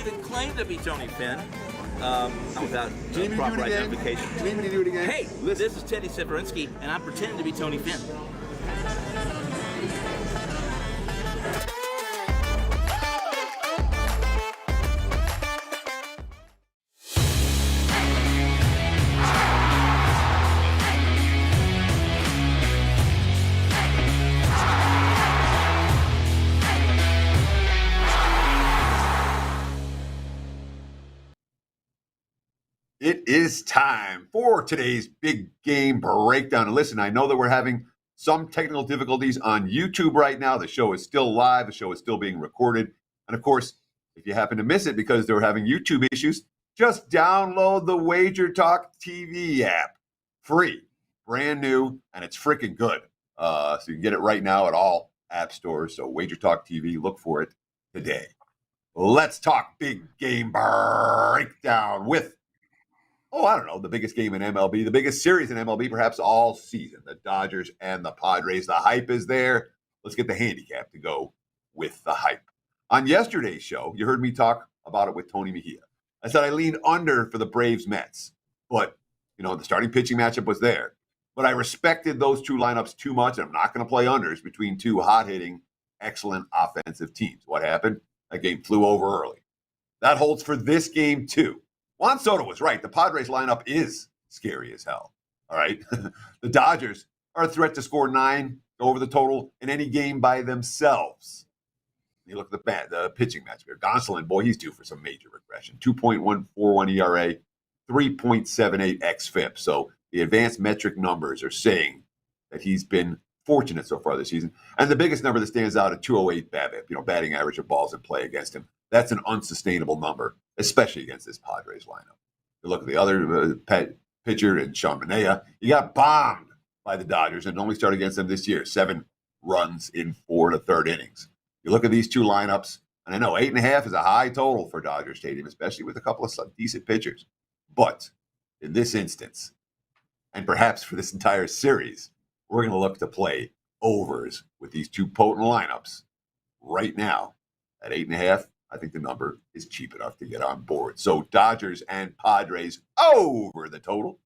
even claim to be Tony Finn without Do you need me to proper do it again? identification. Do you need me to do it again? Hey, listen. this is Teddy Severinsky, and I'm pretending to be Tony Finn. It is time for today's big game breakdown. And listen, I know that we're having some technical difficulties on YouTube right now. The show is still live. The show is still being recorded. And of course, if you happen to miss it because they're having YouTube issues, just download the WagerTalk TV app. Free, brand new, and it's freaking good. So you can get it right now at all app stores. So WagerTalk TV, look for it today. Let's talk big game breakdown with the biggest game in MLB, the biggest series in MLB, perhaps all season, the Dodgers and the Padres. The hype is there. Let's get the handicap to go with the hype. On yesterday's show, you heard me talk about it with Tony Mejia. I said I leaned under for the Braves-Mets, but, the starting pitching matchup was there. But I respected those two lineups too much, and I'm not going to play unders between two hot-hitting, excellent offensive teams. What happened? That game flew over early. That holds for this game, too. Juan Soto was right. The Padres lineup is scary as hell. All right. The Dodgers are a threat to score 9 over the total in any game by themselves. You look at the pitching match here. Gonsolin, boy, he's due for some major regression. 2.141 ERA, 3.78 xFIP. So the advanced metric numbers are saying that he's been fortunate so far this season. And the biggest number that stands out at 208 BABIP, batting average of balls in play against him. That's an unsustainable number, especially against this Padres lineup. You look at the other pitcher in Sean Manaea. He got bombed by the Dodgers and only started against them this year. 7 runs in 4 1/3 innings. You look at these two lineups, and I know 8.5 is a high total for Dodger Stadium, especially with a couple of decent pitchers. But in this instance, and perhaps for this entire series, we're going to look to play overs with these two potent lineups right now at 8.5. I think the number is cheap enough to get on board. So Dodgers and Padres over the total.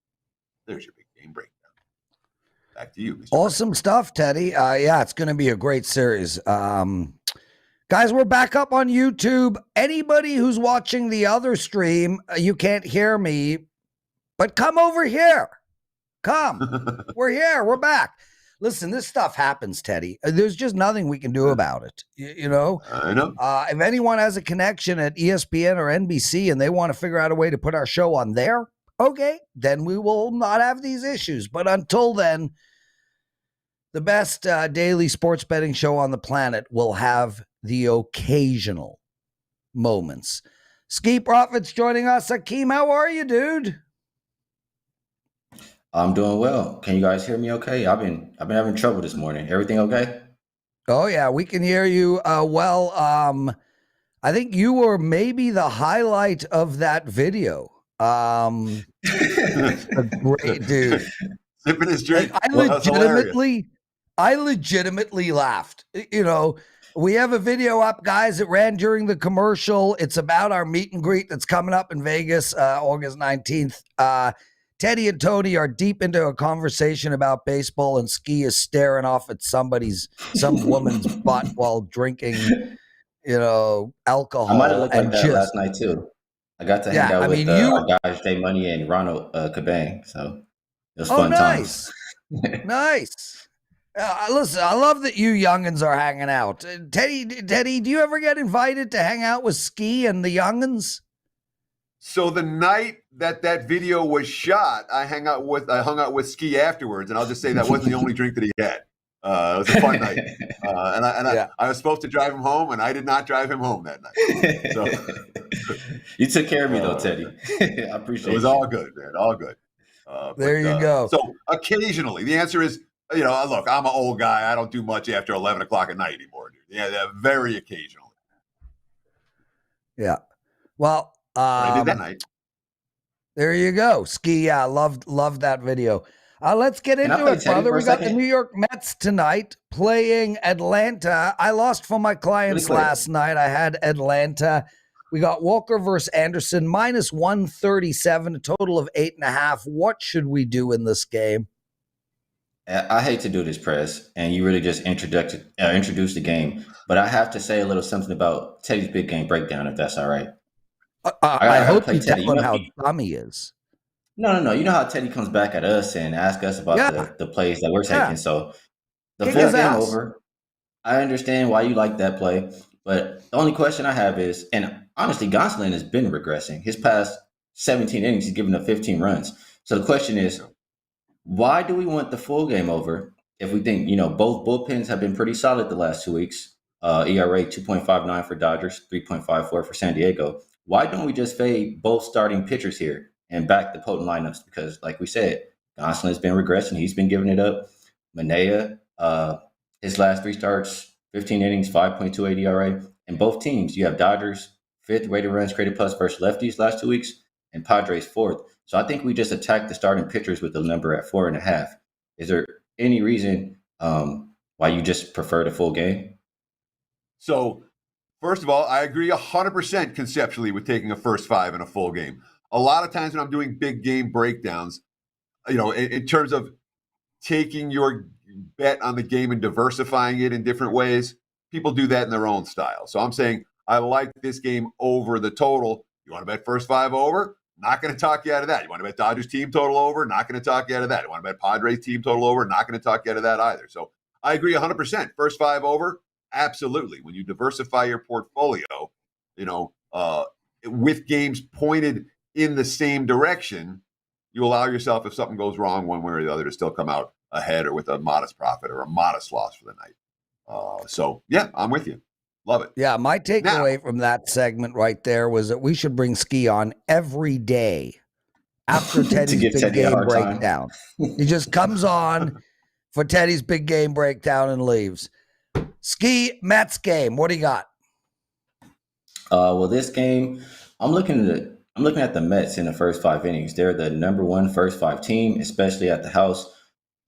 There's your big game breakdown. Back to you, Mr. Awesome stuff, Teddy. Yeah, it's going to be a great series. Guys, we're back up on YouTube. Anybody who's watching the other stream, you can't hear me, but come over here. Come. We're here. We're back. Listen, this stuff happens, Teddy. There's just nothing we can do about it. I know. If anyone has a connection at ESPN or NBC and they want to figure out a way to put our show on there, okay, then we will not have these issues. But until then, the best daily sports betting show on the planet will have the occasional moments. Skee Profit's joining us. Akeem, how are you, dude? I'm doing well. Can you guys hear me okay? I've been having trouble this morning. Everything okay? Oh yeah, we can hear you well. I think you were maybe the highlight of that video. A great dude. Sipping his drink. I legitimately laughed. We have a video up, guys. It ran during the commercial. It's about our meet and greet that's coming up in Vegas, August 19th. Teddy and Tony are deep into a conversation about baseball, and Skee is staring off at some woman's butt while drinking, alcohol. I might have looked like that last night too. I got to hang out with our guys, Jay Money and Ronald Cabang, so it was fun times. Nice. Listen, I love that you youngins are hanging out. Teddy, do you ever get invited to hang out with Skee and the youngins? So the night that video was shot, I hung out with Skee afterwards, and I'll just say that wasn't the only drink that he had. It was a fun night, I was supposed to drive him home, and I did not drive him home that night. So you took care of me though, Teddy. I appreciate it. It was all good, man. All good. There you go. So occasionally, the answer is, look, I'm an old guy. I don't do much after 11 o'clock at night anymore, dude. Yeah, very occasionally. Yeah. Well. I did that night. There you go. Skee, loved that video. Let's get into it, brother. We got the New York Mets tonight playing Atlanta. I lost for my clients last night. I had Atlanta. We got Walker versus Anderson, minus 137, a total of 8.5. What should we do in this game? I hate to do this, Prez, and you really just introduced the game, but I have to say a little something about Teddy's big game breakdown, if that's all right. I gotta hope play you Teddy. tell him how dumb he is. No. You know how Teddy comes back at us and asks us about the plays that we're taking. So the full game over. I understand why you like that play, but the only question I have is, and honestly, Gonsolin has been regressing. His past 17 innings, he's given up 15 runs. So the question is, why do we want the full game over if we think, both bullpens have been pretty solid the last 2 weeks? ERA 2.59 for Dodgers, 3.54 for San Diego. Why don't we just fade both starting pitchers here and back the potent lineups? Because, like we said, Gonsolin has been regressing. He's been giving it up. Manea, his last 3 starts, 15 innings, 5.28 ERA. And both teams, you have Dodgers, 5th weighted runs created plus versus lefties last 2 weeks, and Padres 4th. So I think we just attacked the starting pitchers with the number at 4.5. Is there any reason why you just prefer the full game? So, first of all, I agree 100% conceptually with taking a first 5 in a full game. A lot of times when I'm doing big game breakdowns, in terms of taking your bet on the game and diversifying it in different ways, people do that in their own style. So I'm saying I like this game over the total. You want to bet first 5 over? Not going to talk you out of that. You want to bet Dodgers team total over? Not going to talk you out of that. You want to bet Padres team total over? Not going to talk you out of that either. So I agree 100%. First 5 over? Absolutely. When you diversify your portfolio, with games pointed in the same direction, you allow yourself, if something goes wrong one way or the other, to still come out ahead or with a modest profit or a modest loss for the night. So, yeah, I'm with you. Love it. Yeah, my takeaway from that segment right there was that we should bring Skee on every day after Teddy's big Teddy game breakdown. He just comes on for Teddy's big game breakdown and leaves. Skee, Mets game. What do you got? Well, this game, I'm looking at the Mets in the first 5 innings. They're the number 1 first 5 team, especially at the house.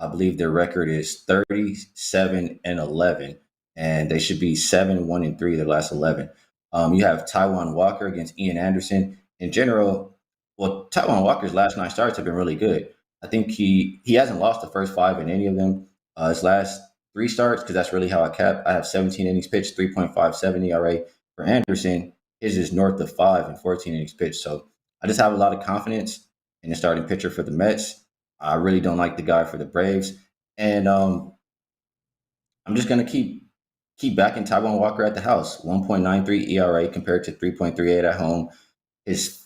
I believe their record is 37-11. And they should be 7-1-3 their last 11. You have Taijuan Walker against Ian Anderson. In general, Taijuan Walker's last 9 starts have been really good. I think he hasn't lost the first 5 in any of them. His last 3 starts, because that's really how I cap. I have 17 innings pitched, 3.57 ERA. For Anderson, his is north of 5 and 14 innings pitched. So I just have a lot of confidence in the starting pitcher for the Mets. I really don't like the guy for the Braves. And I'm just going to keep backing Taijuan Walker at the house. 1.93 ERA compared to 3.38 at home. His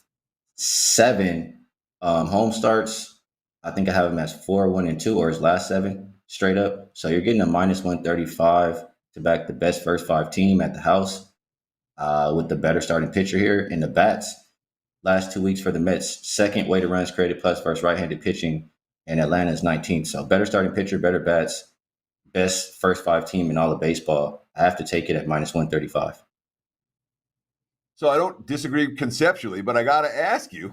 7 home starts, I think I have him as 4-1-2, or his last 7 straight up. So you're getting a minus 135 to back the best first 5 team at the house with the better starting pitcher here. In the bats, last 2 weeks for the Mets, 2nd weighted runs created plus versus right-handed pitching, and Atlanta's 19th. So better starting pitcher, better bats, best first 5 team in all of baseball. I have to take it at minus 135. So I don't disagree conceptually, but I got to ask you,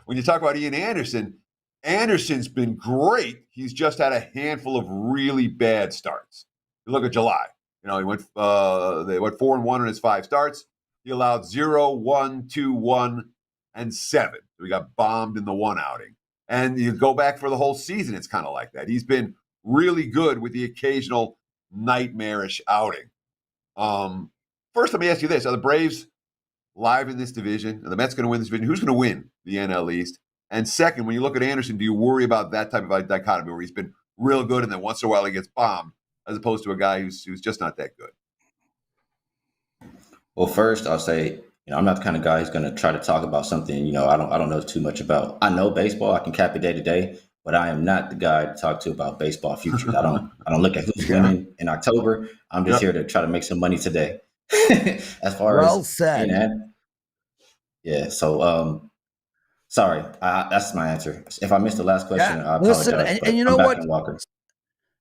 when you talk about Ian Anderson, Anderson's been great. He's just had a handful of really bad starts. You look at July. He went 4-1 in his 5 starts. He allowed 0, 1, 2, 1, and 7. So he got bombed in the 1 outing. And you go back for the whole season, it's kind of like that. He's been really good with the occasional nightmarish outing. First, let me ask you this. Are the Braves live in this division? Are the Mets going to win this division? Who's going to win the NL East? And second, when you look at Anderson, do you worry about that type of a dichotomy where he's been real good and then once in a while he gets bombed, as opposed to a guy who's just not that good? Well, first, I'll say, I'm not the kind of guy who's going to try to talk about something, I don't know too much about. I know baseball. I can cap it day to day. But I am not the guy to talk to about baseball futures. I don't look at who's winning in October. I'm just here to try to make some money today. As far as said. Yeah. So sorry, that's my answer. If I missed the last question, I apologize. Listen, and you know what,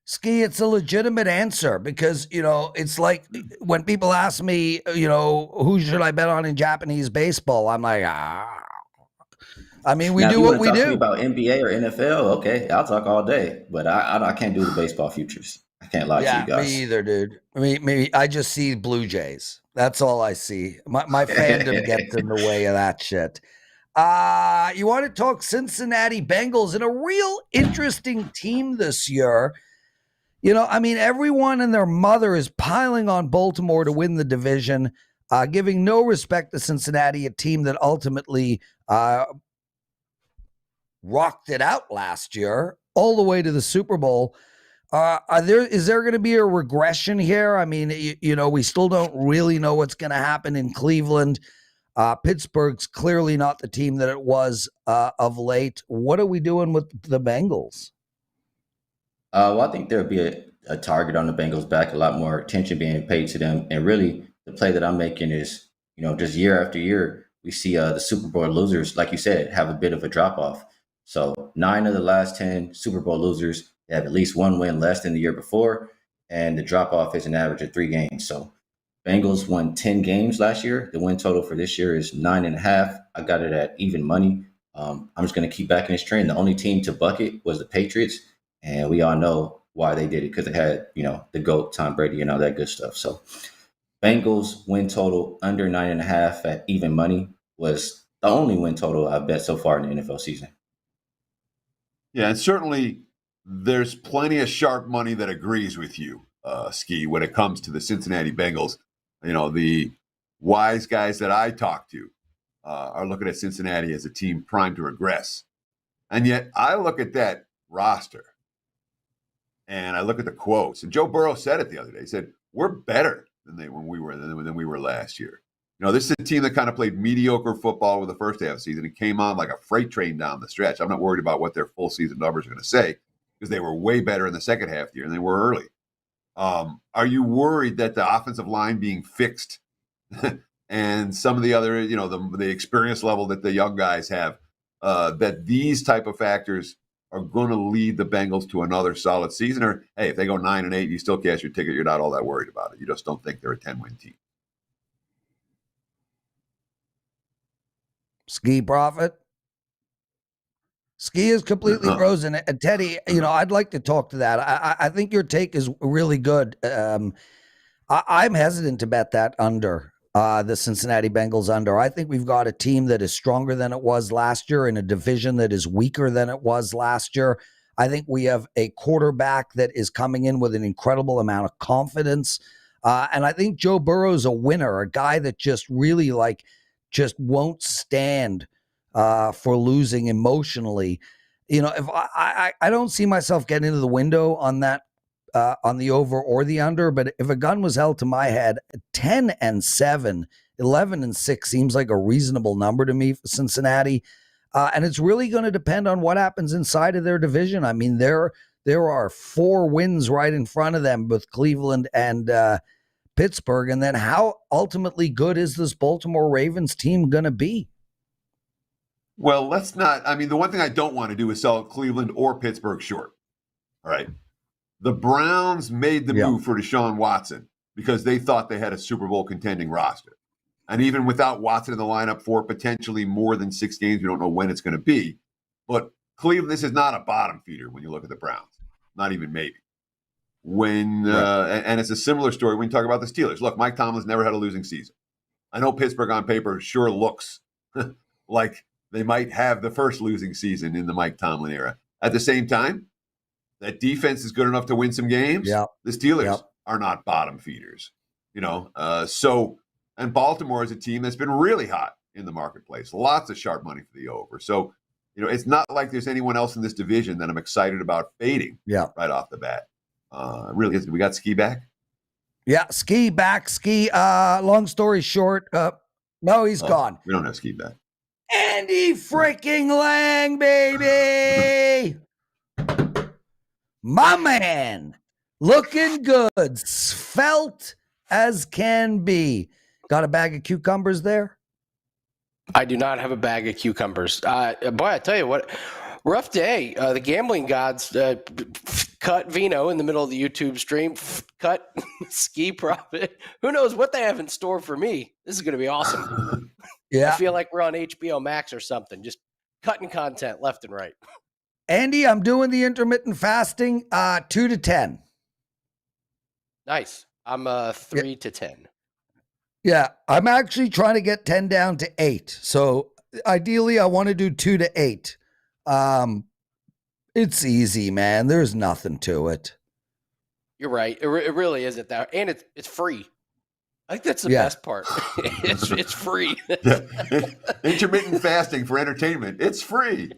Skee, it's a legitimate answer because it's like when people ask me, who should I bet on in Japanese baseball? I'm like, I mean, we do what we do. About NBA or NFL, okay, I'll talk all day, but I can't do the baseball futures. I can't lie to you guys. Me either, dude. Maybe I just see Blue Jays. That's all I see. My fandom gets in the way of that shit. You want to talk Cincinnati Bengals and a real interesting team this year. Everyone and their mother is piling on Baltimore to win the division, giving no respect to Cincinnati, a team that ultimately rocked it out last year all the way to the Super Bowl. Is there going to be a regression here? We still don't really know what's going to happen in Cleveland. Pittsburgh's clearly not the team that it was of late. What are we doing with the Bengals? I think there'll be a target on the Bengals' back, a lot more attention being paid to them. And really, the play that I'm making is, just year after year, we see the Super Bowl losers, like you said, have a bit of a drop off. So 9 of the last 10 Super Bowl losers have at least one win less than the year before, and the drop off is an average of 3 games. So Bengals won 10 games last year. The win total for this year is 9.5. I got it at even money. I'm just going to keep backing this trend. The only team to bucket was the Patriots, and we all know why they did it, because they had, the GOAT, Tom Brady, and all that good stuff. So Bengals win total under 9.5 at even money was the only win total I've bet so far in the NFL season. Yeah, and certainly there's plenty of sharp money that agrees with you, Skee, when it comes to the Cincinnati Bengals. The wise guys that I talk to are looking at Cincinnati as a team primed to regress. And yet I look at that roster and I look at the quotes. And Joe Burrow said it the other day. He said, we're better than we were last year. This is a team that kind of played mediocre football with the first half of the season and came on like a freight train down the stretch. I'm not worried about what their full season numbers are going to say, because they were way better in the second half of the year than they were early. Are you worried that the offensive line being fixed and some of the other, the experience level that the young guys have, that these type of factors are going to lead the Bengals to another solid season? Or, hey, if they go 9-8, you still cash your ticket. You're not all that worried about it. You just don't think they're a 10-win team. Skee Profit. Skee is completely frozen. And Teddy, I'd like to talk to that. I think your take is really good. I'm hesitant to bet that under the Cincinnati Bengals under. I think we've got a team that is stronger than it was last year in a division that is weaker than it was last year. I think we have a quarterback that is coming in with an incredible amount of confidence. And I think Joe Burrow's a winner, a guy that just really just won't stand for losing emotionally. If I don't see myself getting into the window on that, on the over or the under, but if a gun was held to my head, 10-7, 11-6 seems like a reasonable number to me for Cincinnati. And it's really going to depend on what happens inside of their division. There are 4 wins right in front of them with Cleveland and Pittsburgh. And then how ultimately good is this Baltimore Ravens team going to be? Well, let's not. The one thing I don't want to do is sell Cleveland or Pittsburgh short. All right. The Browns made the move for Deshaun Watson because they thought they had a Super Bowl contending roster. And even without Watson in the lineup for potentially more than 6 games, we don't know when it's going to be. But Cleveland, this is not a bottom feeder when you look at the Browns. Not even maybe. And it's a similar story when you talk about the Steelers. Look, Mike Tomlin's never had a losing season. I know Pittsburgh on paper sure looks like they might have the first losing season in the Mike Tomlin era. At the same time, that defense is good enough to win some games. Yeah. The Steelers are not bottom feeders, and Baltimore is a team that's been really hot in the marketplace. Lots of sharp money for the over. So, it's not like there's anyone else in this division that I'm excited about fading right off the bat. Really isn't. We got Skee back? Yeah, Skee back. Skee, long story short, no, he's gone. We don't have Skee back. Andy freaking Lang, baby! My man, looking good, svelte as can be. Got a bag of cucumbers there? I do not have a bag of cucumbers. Boy, I tell you what, rough day. The gambling gods cut Veno in the middle of the YouTube stream, cut Skee Profit. Who knows what they have in store for me? This is going to be awesome. Yeah. I feel like we're on HBO Max or something, just cutting content left and right. Andy, I'm doing the intermittent fasting, 2 to 10. Nice. I'm 3 to 10. Yeah, I'm actually trying to get 10 down to 8. So ideally, I want to do 2 to 8. It's easy, man. There's nothing to it. You're right. It really isn't that, and it's free. I think that's the Yeah. best part. it's free. Yeah. Intermittent fasting for entertainment. It's free.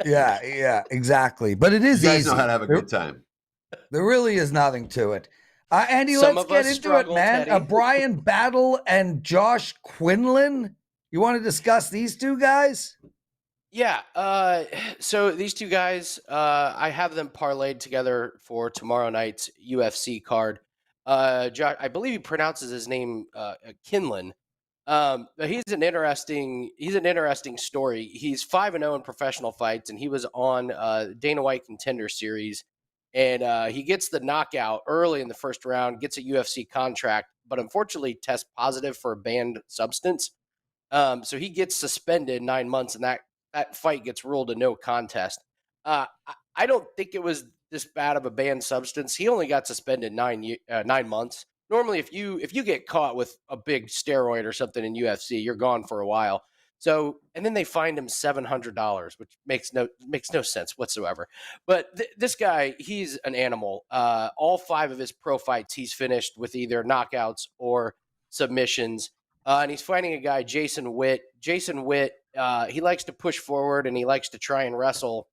Yeah, exactly. But it You is guys easy. know how to have a good time. There really is nothing to it. Andy, Some let's of get us into struggle, it, man. Teddy. Brian Battle and Josh Quinlan. You want to discuss these two guys? Yeah. So these two guys, I have them parlayed together for tomorrow night's UFC card. Josh, I believe he pronounces his name Kinlan. But he's an interesting story. He's 5-0 in professional fights, and he was on Dana White Contender Series, and he gets the knockout early in the first round, gets a UFC contract, but unfortunately tests positive for a banned substance. So he gets suspended 9 months, and that fight gets ruled a no contest. I don't think it was this bad of a banned substance. He only got suspended 9 months. Normally, if you get caught with a big steroid or something in UFC, you're gone for a while. So, and then they fined him $700, which makes no sense whatsoever. But this guy, he's an animal. All 5 of his pro fights, he's finished with either knockouts or submissions. And he's fighting a guy, Jason Witt. Jason Witt, he likes to push forward and he likes to try and wrestle.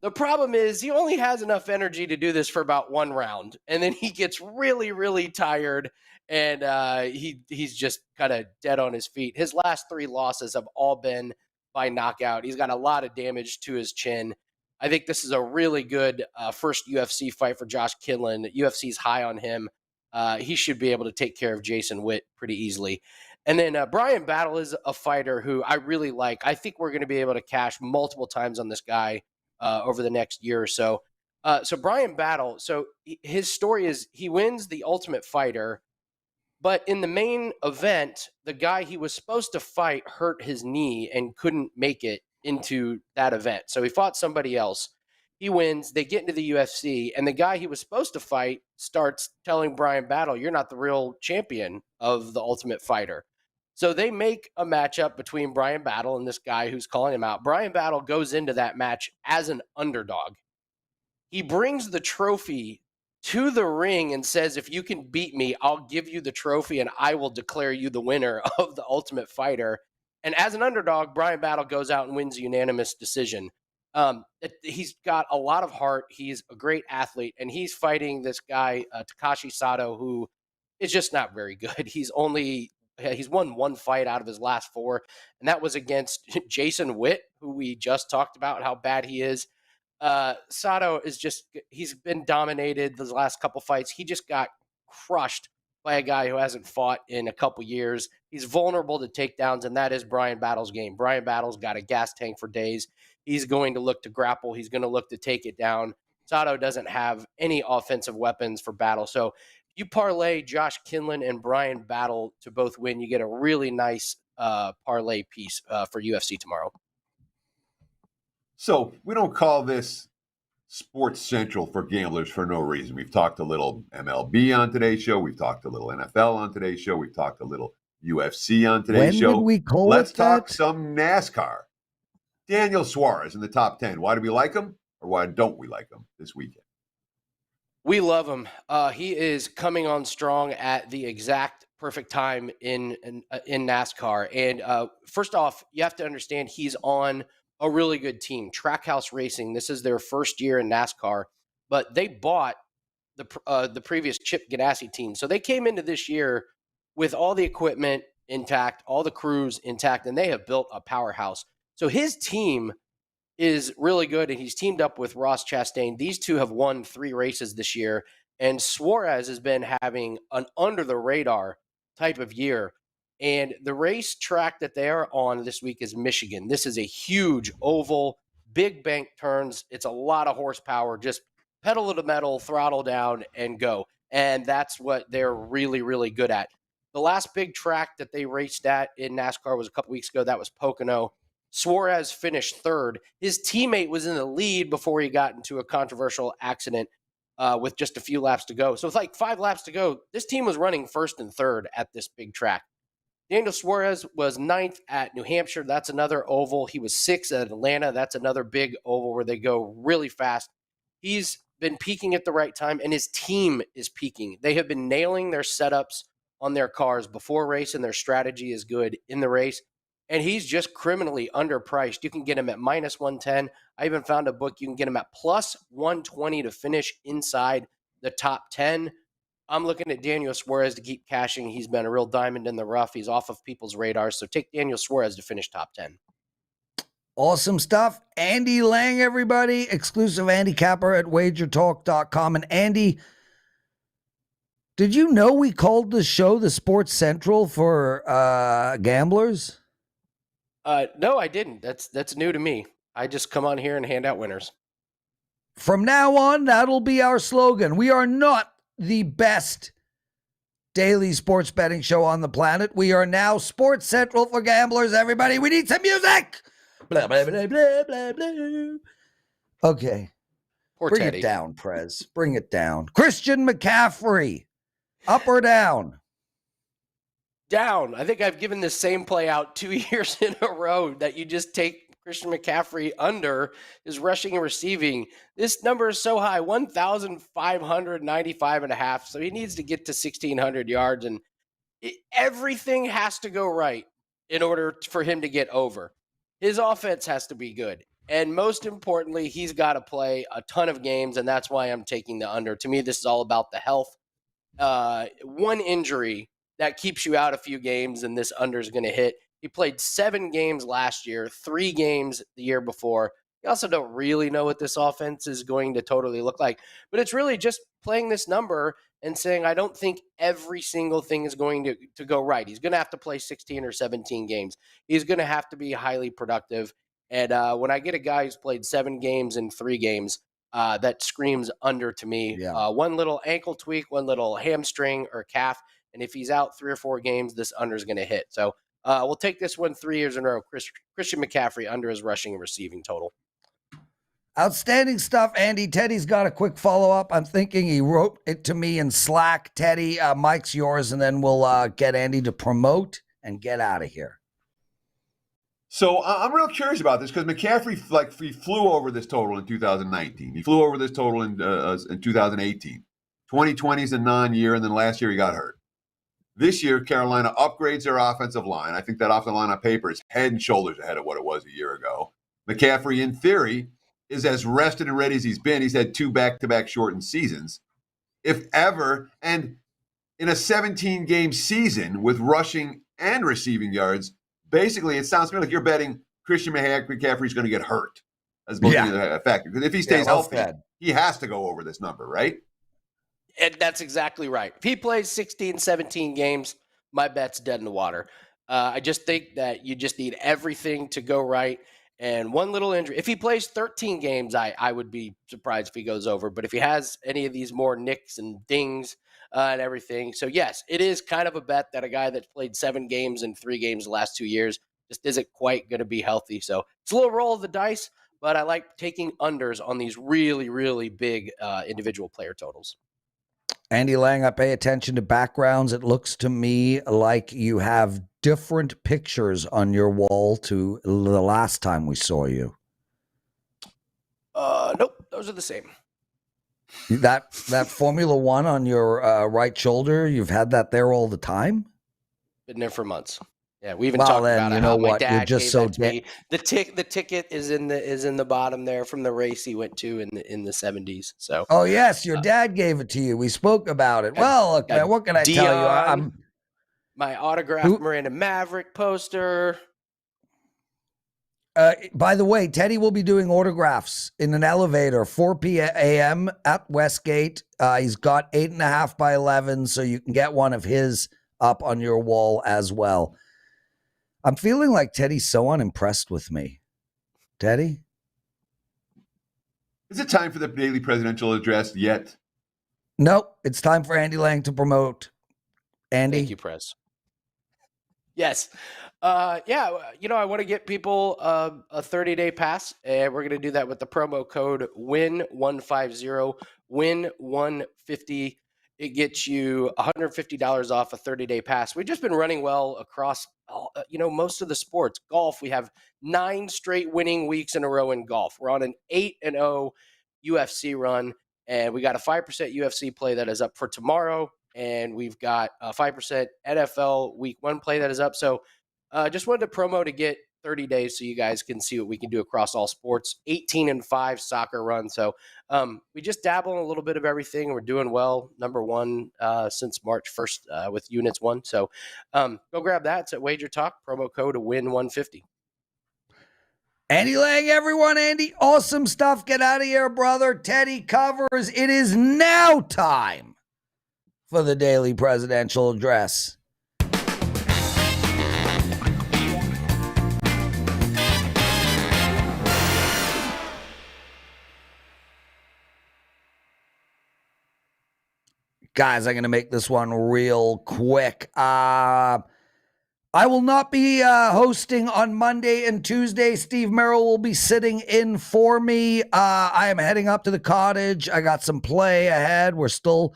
The problem is he only has enough energy to do this for about 1 round. And then he gets really, really tired. And he's just kind of dead on his feet. His last 3 losses have all been by knockout. He's got a lot of damage to his chin. I think this is a really good first UFC fight for Josh Kinlan. UFC's high on him. He should be able to take care of Jason Witt pretty easily. And then Brian Battle is a fighter who I really like. I think we're going to be able to cash multiple times on this guy over the next year or so. So Brian Battle, so his story is he wins the Ultimate Fighter, but in the main event, the guy he was supposed to fight hurt his knee and couldn't make it into that event. So he fought somebody else. He wins. They get into the UFC, and the guy he was supposed to fight starts telling Brian Battle, "You're not the real champion of the Ultimate Fighter." So they make a matchup between Brian Battle and this guy who's calling him out. Brian Battle goes into that match as an underdog. He brings the trophy to the ring and says, "If you can beat me, I'll give you the trophy and I will declare you the winner of the Ultimate Fighter." And as an underdog, Brian Battle goes out and wins a unanimous decision. He's got a lot of heart. He's a great athlete, and he's fighting this guy, Takashi Sato, who is just not very good. He's won 1 fight out of his last 4, and that was against Jason Witt, who we just talked about how bad he is. Sato he's been dominated those last couple fights. He just got crushed by a guy who hasn't fought in a couple years. He's vulnerable to takedowns, and that is Brian Battle's game. Brian Battle's got a gas tank for days. He's going to look to grapple. He's going to look to take it down. Sato doesn't have any offensive weapons for Battle. So if you parlay Josh Kinlan and Brian Battle to both win, you get a really nice parlay piece for UFC tomorrow. So we don't call this Sports Central for gamblers for no reason. We've talked a little MLB on today's show. We've talked a little NFL on today's show. We've talked a little UFC on today's show. When did we call Let's it talk that? some NASCAR. Daniel Suarez in the top 10. Why do we like him or why don't we like him this weekend? We love him. He is coming on strong at the exact perfect time in NASCAR. And first off, you have to understand he's on a really good team, Trackhouse Racing. This is their first year in NASCAR, but they bought the previous Chip Ganassi team. So they came into this year with all the equipment intact, all the crews intact, and they have built a powerhouse. So his team is really good, and he's teamed up with Ross Chastain. These two have won 3 races this year, and Suarez has been having an under-the-radar type of year. And the race track that they are on this week is Michigan. This is a huge oval, big bank turns. It's a lot of horsepower. Just pedal to the metal, throttle down, and go. And that's what they're really, really good at. The last big track that they raced at in NASCAR was a couple weeks ago. That was Pocono. Suarez finished 3rd. His teammate was in the lead before he got into a controversial accident. with just a few laps to go. So with like 5 laps to go, this team was running first and third at this big track. Daniel Suarez was 9th at New Hampshire. That's another oval. He was 6th at Atlanta. That's another big oval where they go really fast. He's been peaking at the right time, and his team is peaking. They have been nailing their setups on their cars before race, and their strategy is good in the race. And he's just criminally underpriced. You can get him at minus 110. I even found a book you can get him at plus 120 to finish inside the top 10. I'm looking at Daniel Suarez to keep cashing. He's been a real diamond in the rough. He's off of people's radars. So take Daniel Suarez to finish top 10. Awesome stuff. Andy Lang, everybody. Exclusive handicapper at WagerTalk.com. And Andy, did you know we called the show the Sports Central for gamblers? No, I didn't. That's new to me. I just come on here and hand out winners. From now on, that'll be our slogan. We are not the best daily sports betting show on the planet. We are now Sports Central for gamblers, everybody. We need some music. Blah, blah, blah, blah, blah, blah. Okay. Poor Bring Teddy. it down, Prez. Bring it down. Christian McCaffrey, up or down? Down. I think I've given this same play out 2 years in a row that you just take Christian McCaffrey under his rushing and receiving. This number is so high, 1,595.5. So he needs to get to 1,600 yards, and everything has to go right in order for him to get over. His offense has to be good. And most importantly, he's got to play a ton of games, and that's why I'm taking the under. To me, this is all about the health. One injury that keeps you out a few games, and this under is going to hit. He played 7 games last year, 3 games the year before. You also don't really know what this offense is going to totally look like. But it's really just playing this number and saying, I don't think every single thing is going to go right. He's going to have to play 16 or 17 games. He's going to have to be highly productive. And when I get a guy who's played 7 games and 3 games, that screams under to me. Yeah. One little ankle tweak, one little hamstring or calf. And if he's out 3 or 4 games, this under is going to hit. So we'll take this one 3 years in a row. Christian McCaffrey under his rushing and receiving total. Outstanding stuff, Andy. Teddy's got a quick follow-up. I'm thinking he wrote it to me in Slack. Teddy, Mike's yours, and then we'll get Andy to promote and get out of here. So I'm real curious about this because McCaffrey, he flew over this total in 2019. He flew over this total in 2018. 2020 is a non-year, and then last year he got hurt. This year, Carolina upgrades their offensive line. I think that offensive line on paper is head and shoulders ahead of what it was a year ago. McCaffrey, in theory, is as rested and ready as he's been. He's had 2 back-to-back shortened seasons, if ever. And in a 17-game season with rushing and receiving yards, basically it sounds to me like you're betting Christian McCaffrey's going to get hurt as opposed to a factor. Because if he stays healthy, he has to go over this number, right? And that's exactly right. If he plays 16, 17 games, my bet's dead in the water. I just think that you just need everything to go right. And one little injury. If he plays 13 games, I would be surprised if he goes over. But if he has any of these more nicks and dings and everything. So, yes, it is kind of a bet that a guy that's played 7 games and 3 games the last 2 years just isn't quite going to be healthy. So it's a little roll of the dice, but I like taking unders on these really, really big individual player totals. Andy Lang, I pay attention to backgrounds. It looks to me like you have different pictures on your wall to the last time we saw you. Nope, those are the same. That Formula One on your right shoulder, you've had that there all the time? Been there for months. Yeah, we even talked about it. My dad gave that to me. The ticket is in the bottom there from the race he went to in the 70s. So. Oh yes, your dad gave it to you. We spoke about it. Well, look, man, what can I tell you? I'm my autographed Miranda Maverick poster. By the way, Teddy will be doing autographs in an elevator, 4 p.m. at Westgate. He's got 8.5 by 11, so you can get one of his up on your wall as well. I'm feeling like Teddy's so unimpressed with me. Teddy? Is it time for the daily presidential address yet? Nope. It's time for Andy Lang to promote. Andy? Thank you, Prez. Yes. Yeah, I want to get people a 30-day pass, and we're going to do that with the promo code WIN150, WIN150. It gets you $150 off a 30-day pass. We've just been running well across, most of the sports. Golf, we have 9 straight winning weeks in a row in golf. We're on an 8-0 UFC run, and we got a 5% UFC play that is up for tomorrow, and we've got a 5% NFL Week 1 play that is up. So just wanted to promo to get 30 days so you guys can see what we can do across all sports. 18-5 soccer run. So we just dabble in a little bit of everything. We're doing well. Number 1 since March 1st with units 1. So go grab that. It's at WagerTalk. Promo code WIN150. Andy Lang, everyone. Andy, awesome stuff. Get out of here, brother. Teddy covers. It is now time for the daily presidential address. Guys, I'm going to make this one real quick. I will not be hosting on Monday and Tuesday. Steve Merrill will be sitting in for me. I am heading up to the cottage. I got some play ahead. We're still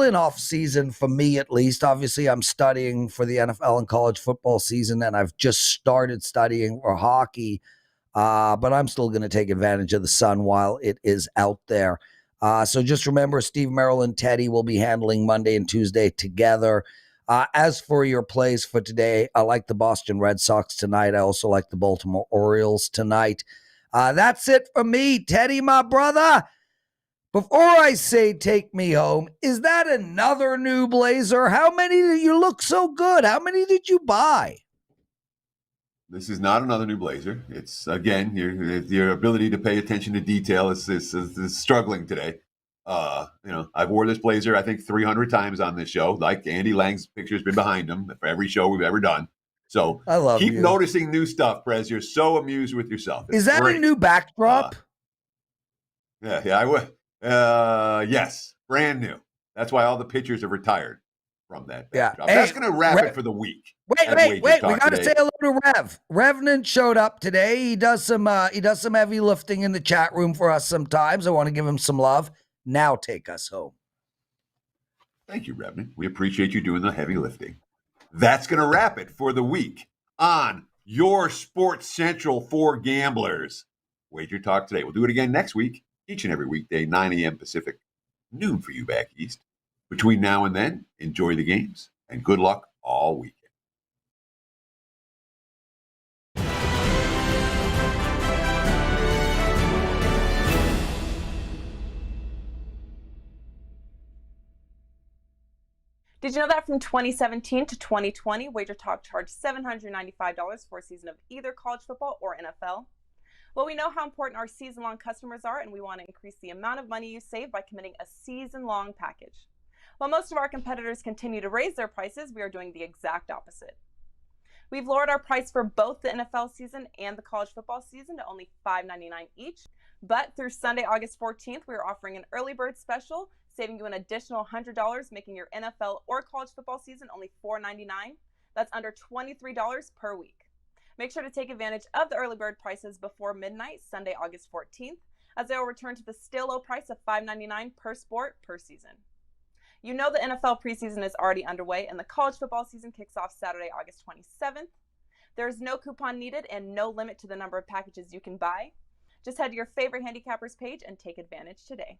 in off season for me, at least. Obviously, I'm studying for the NFL and college football season, and I've just started studying for hockey. But I'm still going to take advantage of the sun while it is out there. So just remember, Steve Merrill and Teddy will be handling Monday and Tuesday together. As for your plays for today, I like the Boston Red Sox tonight. I also like the Baltimore Orioles tonight. That's it for me, Teddy, my brother. Before I say take me home, is that another new blazer? How many did you look so good? How many did you buy? This is not another new blazer. It's, again, your ability to pay attention to detail is struggling today. I've wore this blazer, I think, 300 times on this show. Like Andy Lang's picture's been behind him for every show we've ever done. So I love keep you. noticing new stuff, Prez. You're so amused with yourself. It's Is that great. a new backdrop? Yeah, I would. Yes, brand new. That's why all the pictures are retired from that backdrop. Hey, that's going to wrap it for the week. Wait. We got to say hello to Rev. Revenant showed up today. He does some heavy lifting in the chat room for us sometimes. I want to give him some love. Now take us home. Thank you, Revenant. We appreciate you doing the heavy lifting. That's going to wrap it for the week on your Sports Central for Gamblers. Wager Talk Today. We'll do it again next week, each and every weekday, 9 a.m. Pacific, noon for you back east. Between now and then, enjoy the games and good luck all weekend. Did you know that from 2017 to 2020, WagerTalk charged $795 for a season of either college football or NFL? Well, we know how important our season-long customers are, and we want to increase the amount of money you save by committing a season-long package. While most of our competitors continue to raise their prices, we are doing the exact opposite. We've lowered our price for both the NFL season and the college football season to only $5.99 each. But through Sunday, August 14th, we are offering an early bird special, saving you an additional $100, making your NFL or college football season only $4.99. That's under $23 per week. Make sure to take advantage of the early bird prices before midnight, Sunday, August 14th, as they will return to the still low price of $5.99 per sport per season. You know the NFL preseason is already underway, and the college football season kicks off Saturday, August 27th. There is no coupon needed and no limit to the number of packages you can buy. Just head to your favorite handicappers page and take advantage today.